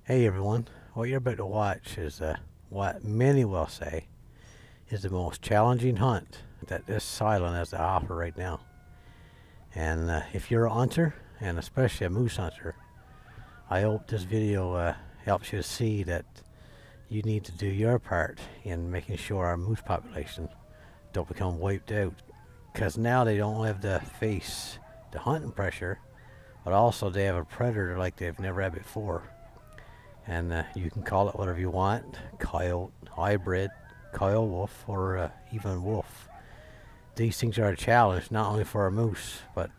Hey everyone, what you're about to watch is what many will say is the most challenging hunt that this island has to offer right now. And if you're a hunter, and especially a moose hunter, I hope this video helps you to see that you need to do your part in making sure our moose population don't become wiped out. Because now they don't have to face the hunting pressure, but also they have a predator like they've never had before. And you can call it whatever you want: coyote, hybrid, coywolf, or even wolf. These things are a challenge not only for our moose, but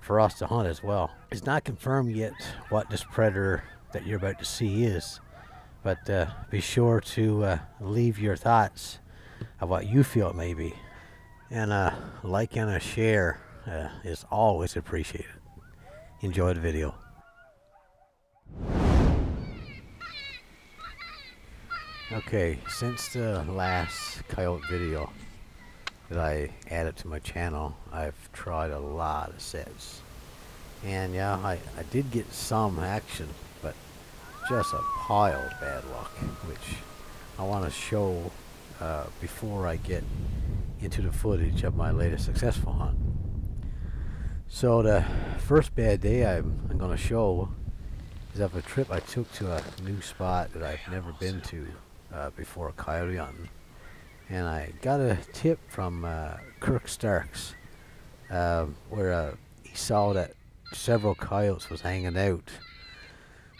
for us to hunt as well. It's not confirmed yet what this predator that you're about to see is, but be sure to leave your thoughts of what you feel it may be. And a like and a share is always appreciated. Enjoy the video. Okay, since the last coyote video that I added to my channel, I've tried a lot of sets. And yeah, I did get some action, but just a pile of bad luck, which I want to show before I get into the footage of my latest successful hunt. So the first bad day I'm going to show is of a trip I took to a new spot that I've never been to before coyote hunting, and I got a tip from Kirk Starks where he saw that several coyotes was hanging out.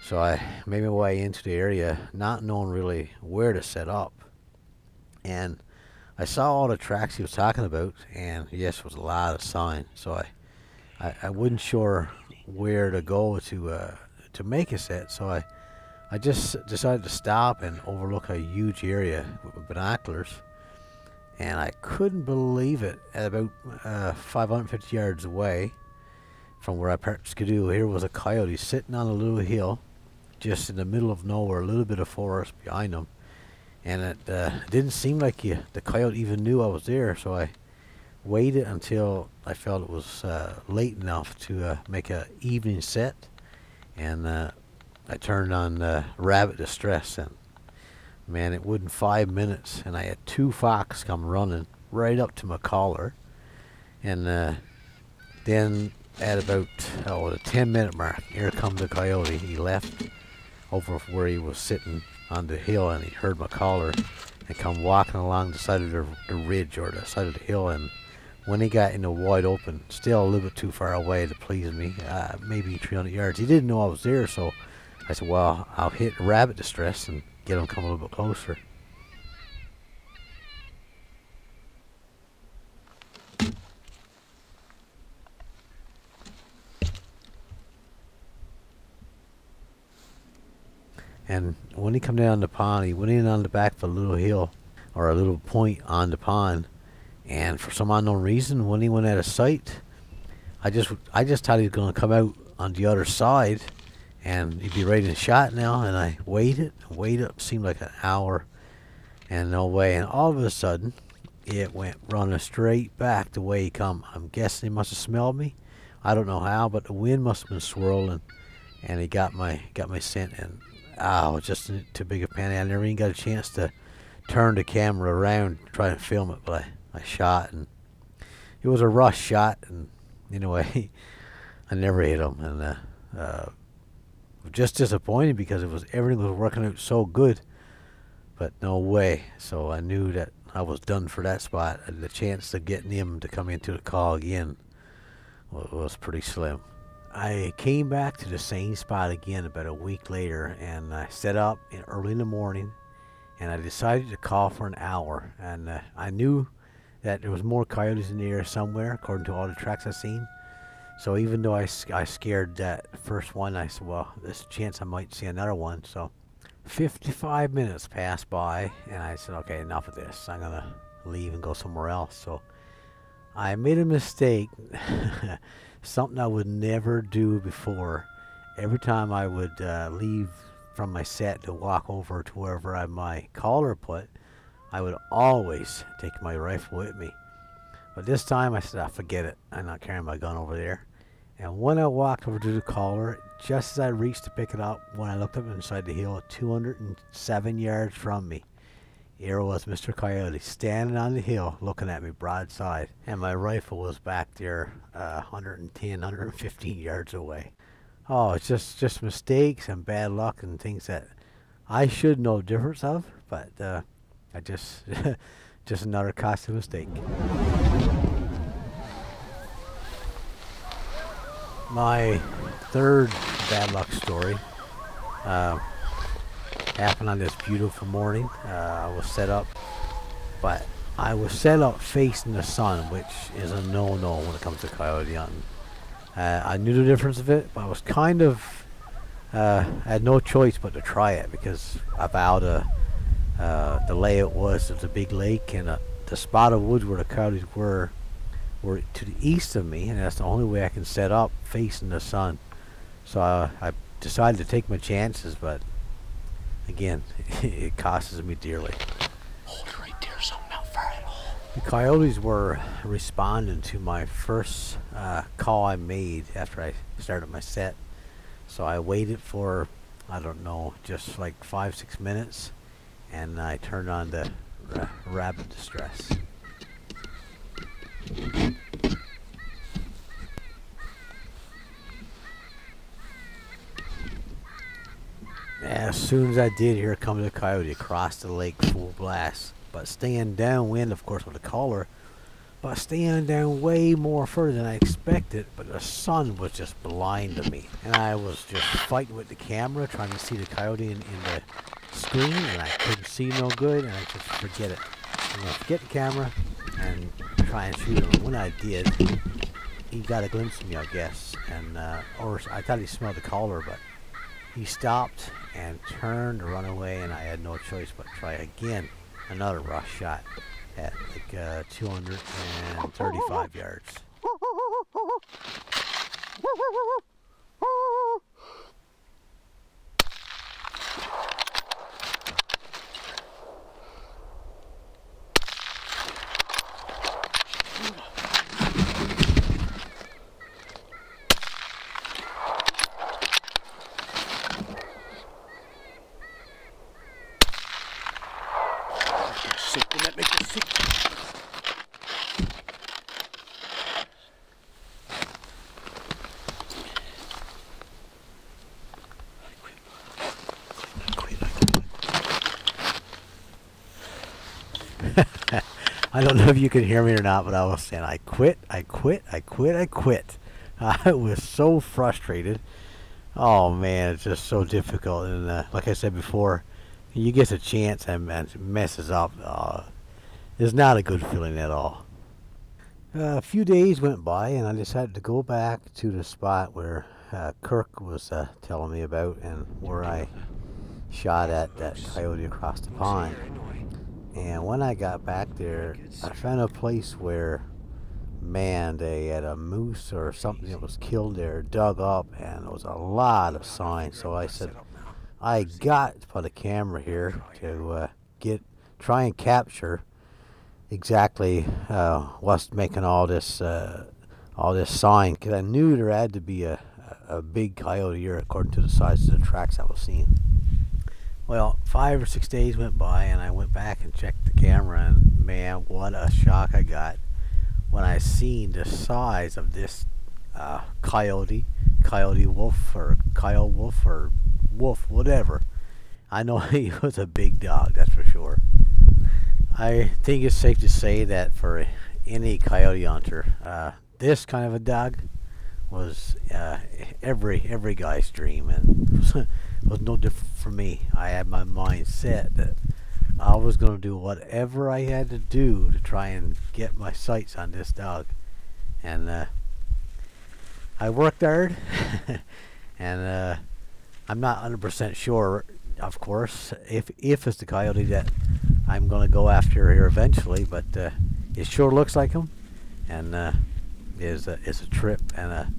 So I made my way into the area, not knowing really where to set up, and I saw all the tracks he was talking about, and yes, it was a lot of sign. So I wasn't sure where to go to make a set, so I just decided to stop and overlook a huge area with binoculars, and I couldn't believe it. At about 550 yards away from where I parked Skidoo, here was a coyote sitting on a little hill just in the middle of nowhere, a little bit of forest behind him, and it didn't seem like the coyote even knew I was there. So I waited until I felt it was late enough to make an evening set, and I turned on rabbit distress, and man, it wouldn't 5 minutes and I had two fox come running right up to my collar. And then at about the 10-minute mark, here comes the coyote. He left over where he was sitting on the hill, and he heard my collar and come walking along the side of the ridge, or the side of the hill. And when he got in the wide open, still a little bit too far away to please me, maybe 300 yards, he didn't know I was there. So I said, well, I'll hit rabbit distress and get him come a little bit closer. And when he come down the pond, he went in on the back of a little hill, or a little point on the pond, and for some unknown reason, when he went out of sight, I just thought he was going to come out on the other side and he'd be ready to shot now. And I waited, seemed like an hour, and no way. And all of a sudden, it went running straight back the way he come. I'm guessing he must have smelled me. I don't know how, but the wind must have been swirling, and he got my scent. And I was just in too big a panic. I never even got a chance to turn the camera around to try and film it, but I shot, and it was a rush shot. And anyway, I never hit him, and just disappointed because everything was working out so good, but no way. So I knew that I was done for that spot. The chance of getting him to come into the call again was pretty slim. I came back to the same spot again about a week later, and I set up early in the morning, and I decided to call for an hour. And I knew that there was more coyotes in the air somewhere, according to all the tracks I've seen. So even though I scared that first one, I said, well, there's a chance I might see another one. So 55 minutes passed by, and I said, okay, enough of this. I'm going to leave and go somewhere else. So I made a mistake, something I would never do before. Every time I would leave from my set to walk over to wherever I had my collar put, I would always take my rifle with me. But this time I said, forget it. I'm not carrying my gun over there. And when I walked over to the collar, just as I reached to pick it up, when I looked up inside the hill, 207 yards from me, here was Mr. Coyote standing on the hill looking at me broadside. And my rifle was back there 110, 115 yards away. Oh, it's just mistakes and bad luck and things that I should know the difference of, but I just just another costly mistake. My third bad luck story happened on this beautiful morning. I was set up, but I was set up facing the sun, which is a no-no when it comes to coyote hunting. I knew the difference of it, but I was kind of I had no choice but to try it because of how the layout was of the big lake, and the spot of woods where the coyotes were to the east of me, and that's the only way I can set up facing the sun. So I decided to take my chances, but again, it costs me dearly. Hold it right there, something not far at all. The coyotes were responding to my first call I made after I started my set. So I waited for, I don't know, just like 5-6 minutes, and I turned on the rabbit distress. As soon as I did, here comes the coyote across the lake full blast, but staying downwind, of course, with the collar, but staying down way more further than I expected. But the sun was just blinding me, and I was just fighting with the camera trying to see the coyote in the screen, and I couldn't see no good, and I just forget it. I'm gonna forget the camera and try and shoot him. When I did, he got a glimpse of me, I guess, and or I thought he smelled the collar, but he stopped and turned to run away, and I had no choice but try again. Another rush shot at like 235 yards. I don't know if you can hear me or not, but I was saying I quit. I was so frustrated. Oh man, it's just so difficult. And like I said before, you get a chance and it messes up. It's not a good feeling at all. A few days went by, and I decided to go back to the spot where Kirk was telling me about, and where I shot at that coyote across the pond. And when I got back there, I found a place where, man, they had a moose or something that was killed there, dug up, and there was a lot of signs. So I said, I got to put a camera here to try and capture exactly what's making all this sign, because I knew there had to be a big coyote here according to the size of the tracks I was seeing. Well, 5 or 6 days went by, and I went back and checked the camera, and man, what a shock I got when I seen the size of this coyote wolf, or coyote wolf, or wolf, whatever. I know he was a big dog, that's for sure. I think it's safe to say that for any coyote hunter, this kind of a dog was every guy's dream, and was no different for me. I had my mind set that I was going to do whatever I had to do to try and get my sights on this dog, and I worked hard. And I'm not 100% sure, of course, if it's the coyote that I'm going to go after here eventually, but it sure looks like him, and it's a trip and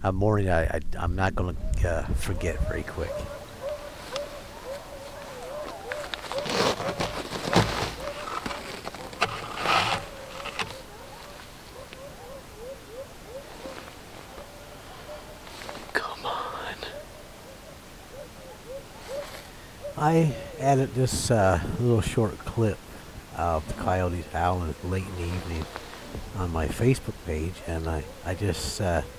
a morning I'm not going to forget very quick. I added this little short clip of the coyotes howling late in the evening on my Facebook page, and I just added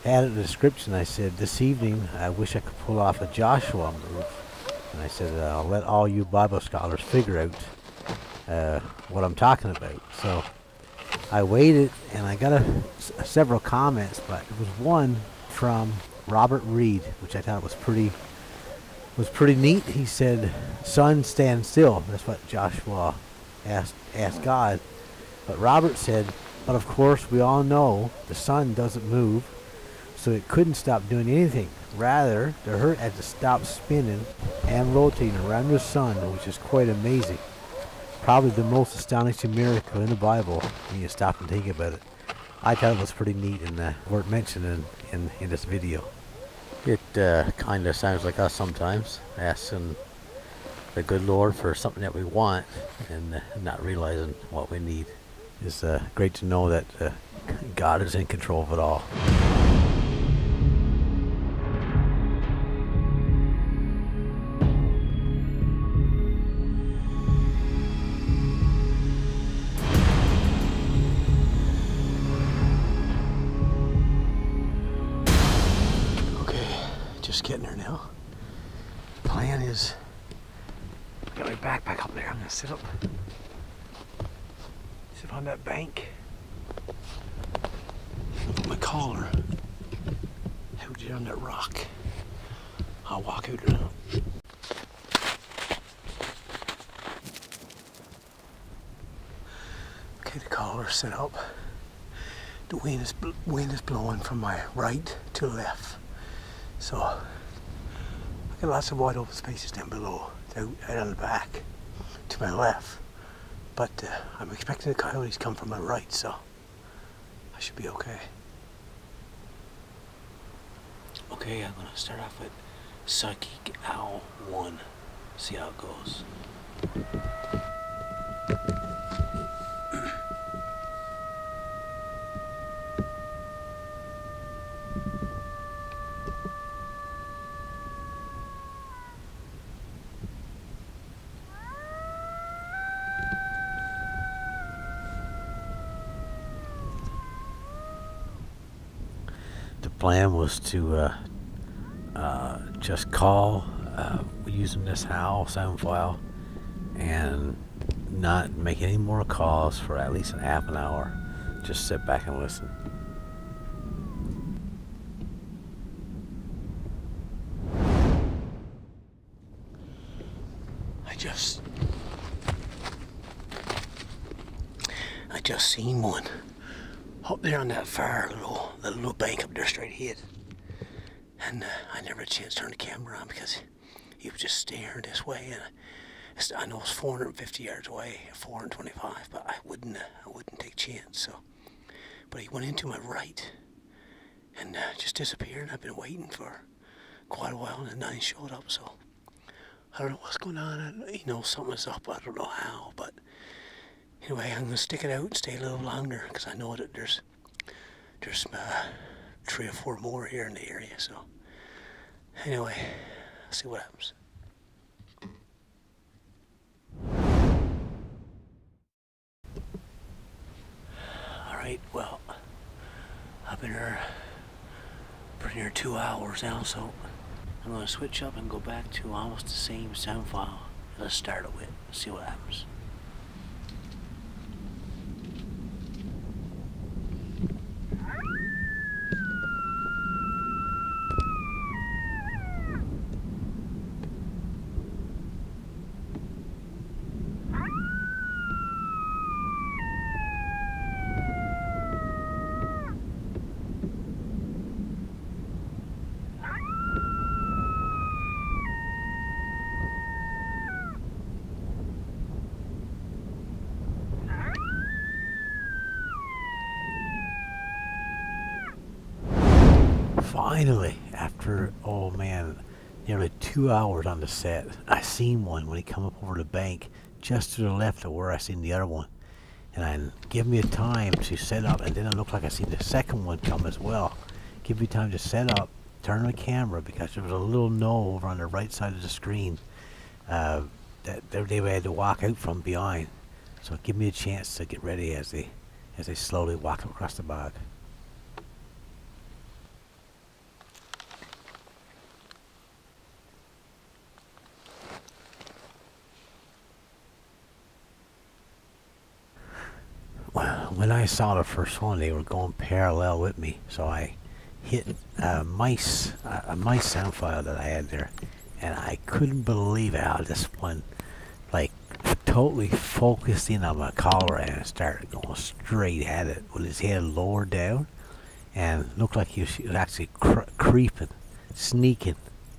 a description. I said, this evening I wish I could pull off a Joshua move, and I said I'll let all you Bible scholars figure out what I'm talking about. So I waited, and I got several comments, but there was one from Robert Reed, which I thought was pretty neat. He said, "Sun, stand still." That's what Joshua asked God. But Robert said, "But of course we all know the sun doesn't move, so it couldn't stop doing anything. Rather, the earth had to stop spinning and rotating around the sun, which is quite amazing. Probably the most astonishing miracle in the Bible when you stop and think about it." I thought it was pretty neat and worth mentioning in this video. It kind of sounds like us sometimes, asking the good Lord for something that we want and not realizing what we need. It's great to know that God is in control of it all. Just getting there now. The plan is, I got my backpack up there. I'm gonna sit on that bank. Put my collar out there on that rock. I'll walk out there now. Okay, the collar set up. The wind is blowing from my right to left. So, I got lots of wide open spaces down below, out on the back, to my left. But I'm expecting the coyotes to come from my right, so I should be okay. Okay, I'm going to start off with Psychic Owl 1, see how it goes. The plan was to just call using this howl sound file and not make any more calls for at least a half an hour. Just sit back and listen. I just seen one up there on that far little bank up there straight ahead, and I never had a chance to turn the camera on because he was just staring this way, and I know it's 450 yards away, 425, but I wouldn't take a chance. So, but he went into my right and just disappeared. I've been waiting for quite a while, and then he showed up. So I don't know what's going on. Something's up. I don't know how, but anyway, I'm gonna stick it out and stay a little longer because I know that there's 3 or 4 more here in the area. So anyway, I'll see what happens. All right, well, I've been here pretty near 2 hours now, so I'm gonna switch up and go back to almost the same sound file that I started with. See what happens. Finally, after, oh man, nearly 2 hours on the set, I seen one when he come up over the bank just to the left of where I seen the other one. And I give me a time to set up, and then it looked like I seen the second one come as well. Give me time to set up, turn the camera, because there was a little knoll over on the right side of the screen. that they had to walk out from behind. So give me a chance to get ready as they slowly walk across the bog. Well, when I saw the first one, they were going parallel with me, so I hit a mice sound file that I had there, and I couldn't believe how this one, like, totally focused in on my collar and started going straight at it with his head lowered down, and looked like he was actually creeping, sneaking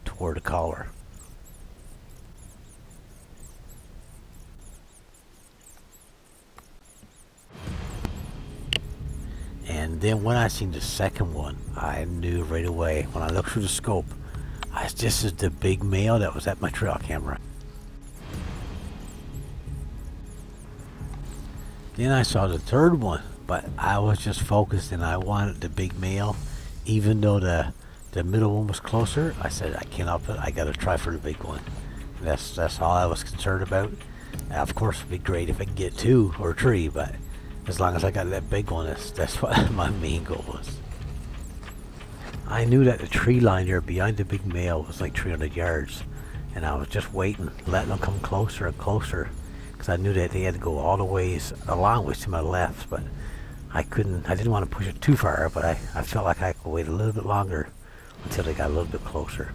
toward the collar. And then when I seen the second one, I knew right away when I looked through the scope, this is the big male that was at my trail camera. Then I saw the third one, but I was just focused and I wanted the big male. Even though the middle one was closer, I said I can't help it, I gotta try for the big one. That's all I was concerned about. Of course it'd be great if I can get 2 or 3, but as long as I got that big one, that's what my main goal was. I knew that the tree line there behind the big male was like 300 yards, and I was just waiting, letting them come closer and closer, because I knew that they had to go all the ways, a long ways to my left, but I didn't want to push it too far, but I felt like I could wait a little bit longer until they got a little bit closer.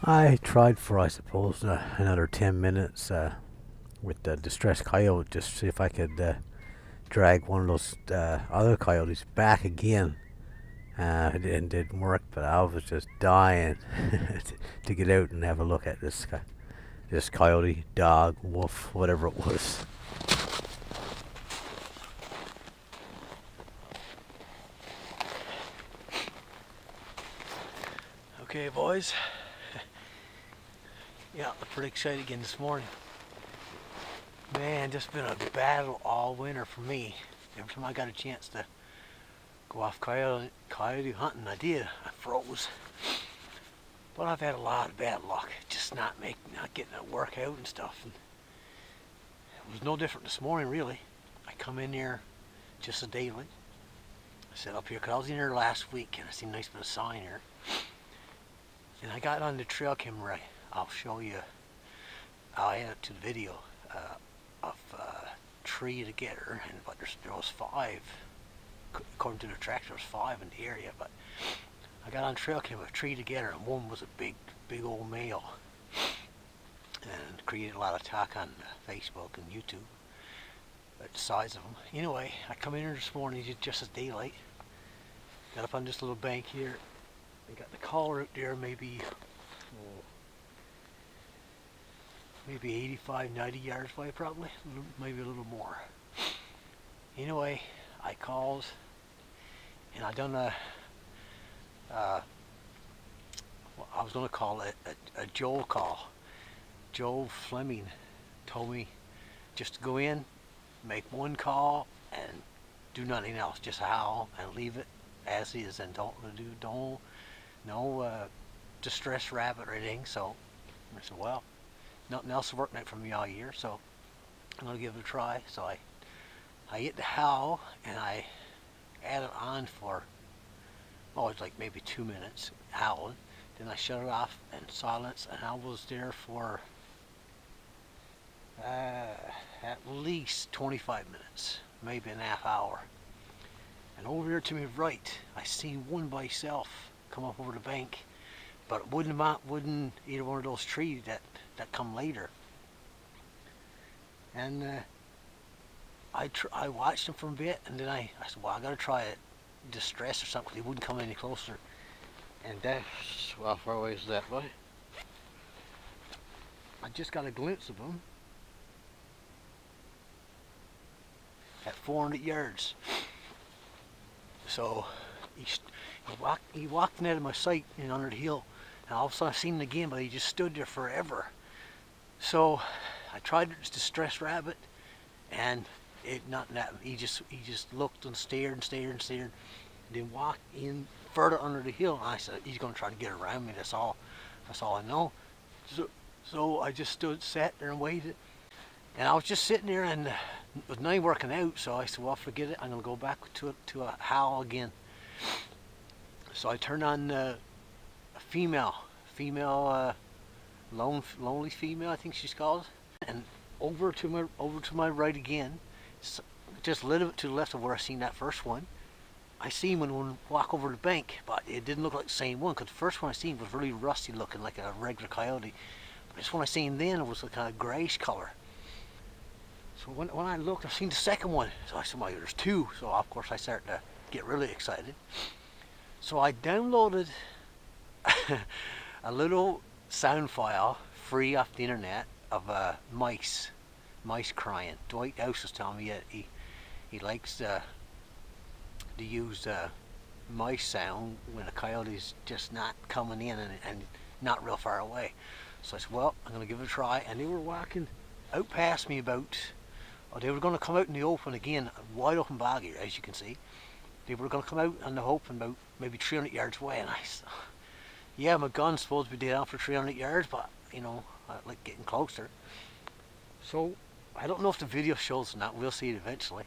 I tried for, I suppose, another 10 minutes with the distressed coyote, just to see if I could drag one of those other coyotes back again. It didn't work, but I was just dying to get out and have a look at this coyote, dog, wolf, whatever it was. Okay, boys. Yeah, I'm pretty excited again this morning. Man, just been a battle all winter for me. Every time I got a chance to go off coyote hunting, I did. I froze. But I've had a lot of bad luck, just not getting it work out and stuff. And it was no different this morning, really. I come in here just a day late. I set up here because I was in here last week and I seen a nice bit of sign here. And I got on the trail camera. I'll show you. I'll add it to the video of tree together, but there was 5. According to the track, there was 5 in the area. But I got on trail camera, tree together, and one was a big old male, and created a lot of talk on Facebook and YouTube about the size of them. Anyway, I come in here this morning just as daylight. Got up on this little bank here. I got the collar out there, maybe 85, 90 yards away, probably, maybe a little more. Anyway, I called, and I done I was going to call it a Joel call. Joe Fleming told me just to go in, make one call, and do nothing else. Just howl and leave it as is, and don't distressed rabbit or anything. So I said, well, nothing else is working out for me all year, so I'm gonna give it a try. So I hit the howl and I added on for, oh, it's like maybe 2 minutes howling. Then I shut it off and silence, and I was there for at least 25 minutes, maybe an half hour. And over here to my right, I seen one by itself come up over the bank, but it wouldn't either one of those trees that come later. And I watched him for a bit, and then I said, well, I gotta try it, distress or something, 'cause he wouldn't come any closer. And that's, well, how far away is that, boy? I just got a glimpse of him at 400 yards. So he walked out of my sight and under the hill, and all of a sudden I seen him again, but he just stood there forever. So I tried to distress rabbit, and nothing happened. He just looked and stared and stared and stared, and then walked in further under the hill. And I said, he's going to try to get around me. That's all I know. So I just sat there and waited, and I was just sitting there, and it was not working out. So I said, well, forget it. I'm going to go back to a howl again. So I turned on a female, lonely female, I think she's called, and over to my right again, just a little bit to the left of where I seen that first one. I seen one walk over the bank, but it didn't look like the same one, because the first one I seen was really rusty looking, like a regular coyote. But this one I seen then, it was like a grayish color. So when I looked, I seen the second one. So I said, well, there's two. So of course I started to get really excited. So I downloaded a little sound file free off the internet of mice crying. Dwight House was telling me that he likes to use mice sound when a coyote's just not coming in and not real far away. So I said, well, I'm going to give it a try. And they were walking out past me about, they were going to come out in the open again, wide open bog here, as you can see. They were going to come out in the open about maybe 300 yards away. And I said, yeah, my gun's supposed to be down for 300 yards, but, you know, I like getting closer. So I don't know if the video shows or not. We'll see it eventually.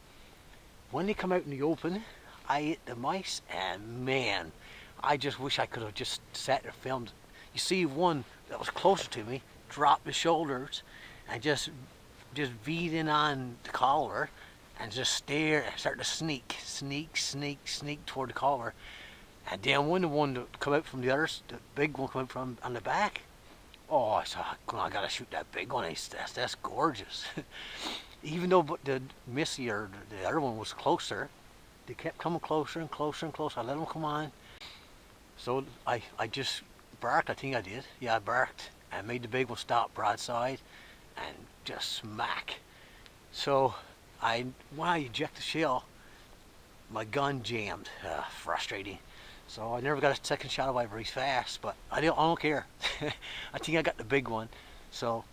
When they come out in the open, I hit the mice, and man, I just wish I could have just sat there and filmed. You see one that was closer to me drop his shoulders and just beat in on the collar and just stare and start to sneak toward the collar. And then when the one that come out from the big one come out from on the back, oh, I said, I gotta shoot that big one. That's gorgeous. Even though the Missy or the other one was closer, they kept coming closer and closer and closer. I let them come on. So I just barked, I think I did. Yeah, I barked and made the big one stop broadside and just smack. So when I eject the shell, my gun jammed. Frustrating. So I never got a second shot of it, very fast, but I don't care. I think I got the big one. So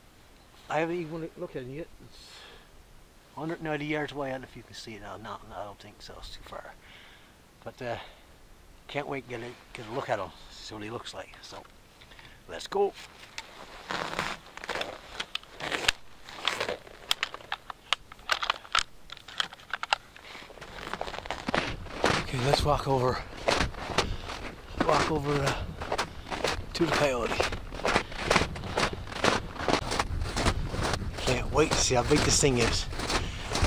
I haven't even looked at it yet. It's 190 yards away. I don't know if you can see it now. No, I don't think so. It's too far. But can't wait to get a look at him, see what he looks like. So let's go. Okay, let's walk over to the coyote. Can't wait to see how big this thing is.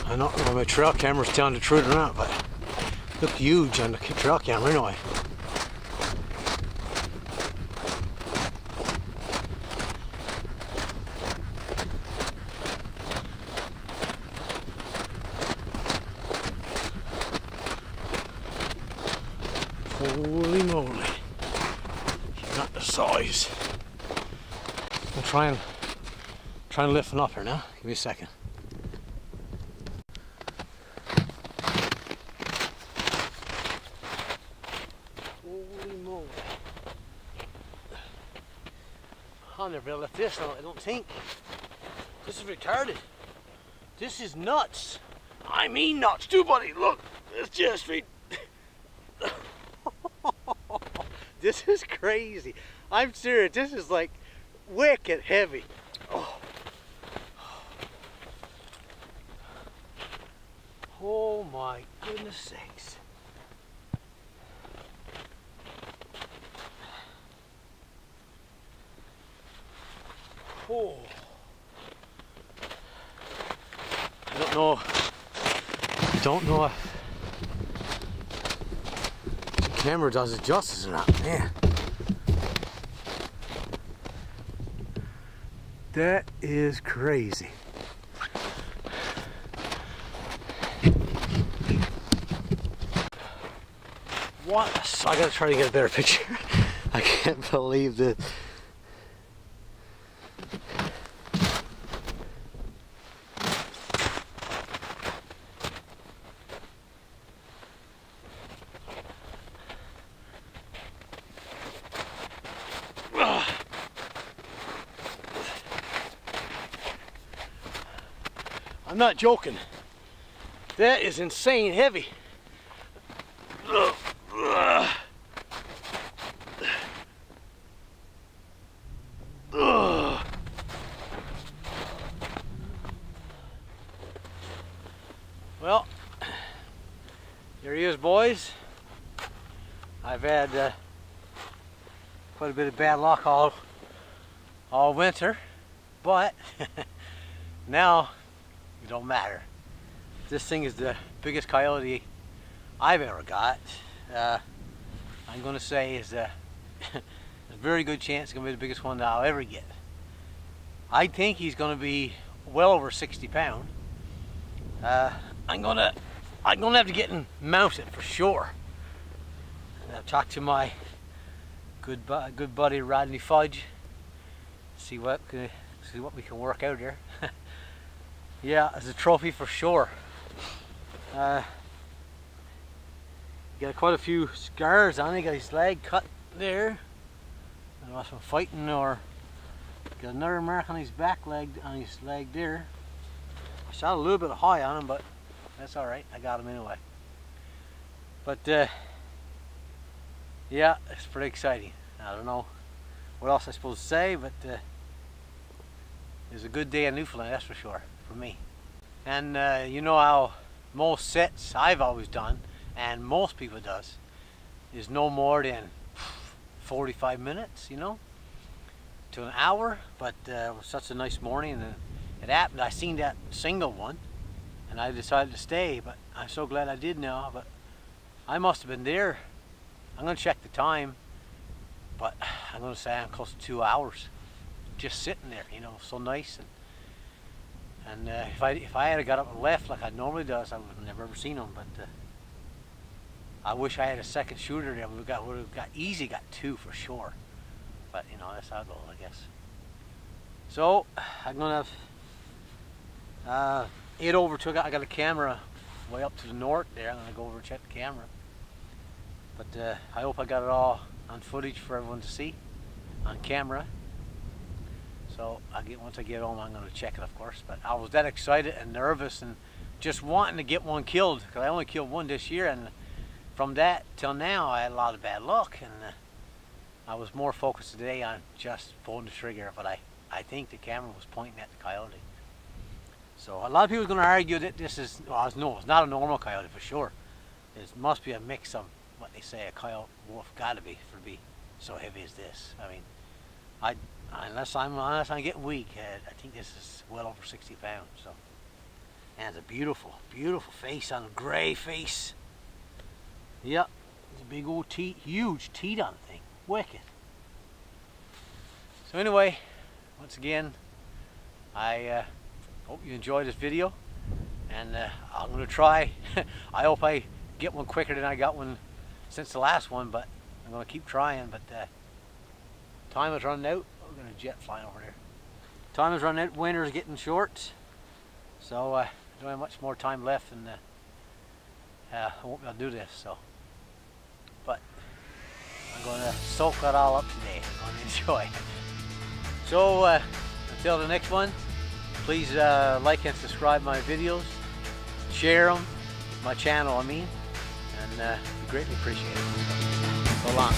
I don't know if my trail camera's telling the truth or not, but it looked huge on the trail camera anyway. Holy moly. Not the size. I'm trying to lift him up here now. Give me a second. Holy moly. I'll never be able to lift this now, I don't think. This is retarded. This is nuts. I mean nuts too, buddy. Look, it's just This is crazy. I'm serious, this is like wicked heavy. Oh. Oh my goodness sakes. Oh. I don't know if the camera does it justice or not, man. That is crazy. What? I gotta try to get a better picture. I can't believe this. I'm not joking. That is insane heavy. Well, here he is, boys. I've had quite a bit of bad luck all winter, but now it don't matter. This thing is the biggest coyote I've ever got. I'm going to say is there's a very good chance it's going to be the biggest one that I'll ever get. I think he's going to be well over 60 pounds. I'm gonna have to get him mounted for sure. I've talked to my good buddy Rodney Fudge. See what we can work out here. Yeah, as a trophy for sure. Got quite a few scars on it. Got his leg cut there. I don't know if I'm fighting, or got another mark on his back leg, on his leg there. I shot a little bit high on him, but that's all right. I got him anyway. But yeah, it's pretty exciting. I don't know what else I'm supposed to say, but it was a good day in Newfoundland, that's for sure, for me. And you know how most sets I've always done, and most people does, is no more than 45 minutes, you know, to an hour. But it was such a nice morning, and it happened. I seen that single one, and I decided to stay, but I'm so glad I did now. But I must have been there, I'm going to check the time, but I'm going to say I'm close to 2 hours just sitting there, you know, so nice. And if I had got up and left like I normally does, I would have never ever seen them. But I wish I had a second shooter there. Would have got easy, got 2 for sure. But you know, that's how it goes, I guess. So I'm gonna head over to. I got a camera way up to the north there. I'm gonna go over and check the camera. But I hope I got it all on footage for everyone to see on camera. So once I get home, I'm going to check it, of course. But I was that excited and nervous and just wanting to get one killed, because I only killed one this year, and from that till now I had a lot of bad luck, and I was more focused today on just pulling the trigger. But I think the camera was pointing at the coyote. So a lot of people are going to argue that this is, well, no, it's not a normal coyote for sure. It must be a mix of what they say a coyote wolf got to be for to be so heavy as this. I mean, unless I'm getting weak, I think this is well over 60 pounds. So, and it's a beautiful, beautiful face on a gray face. Yep, it's a big old teeth, huge teeth on the thing, wicked. So anyway, once again, I hope you enjoyed this video, and I'm gonna try. I hope I get one quicker than I got one since the last one, but I'm gonna keep trying. But time is running out. We're gonna jet flying over there. Time is running out. Winter's getting short, so I don't have much more time left, and I won't be able to do this. So, but I'm gonna soak that all up today. I'm gonna enjoy it. So until the next one, please like and subscribe my videos, share them, my channel, I mean, and greatly appreciate it. So long.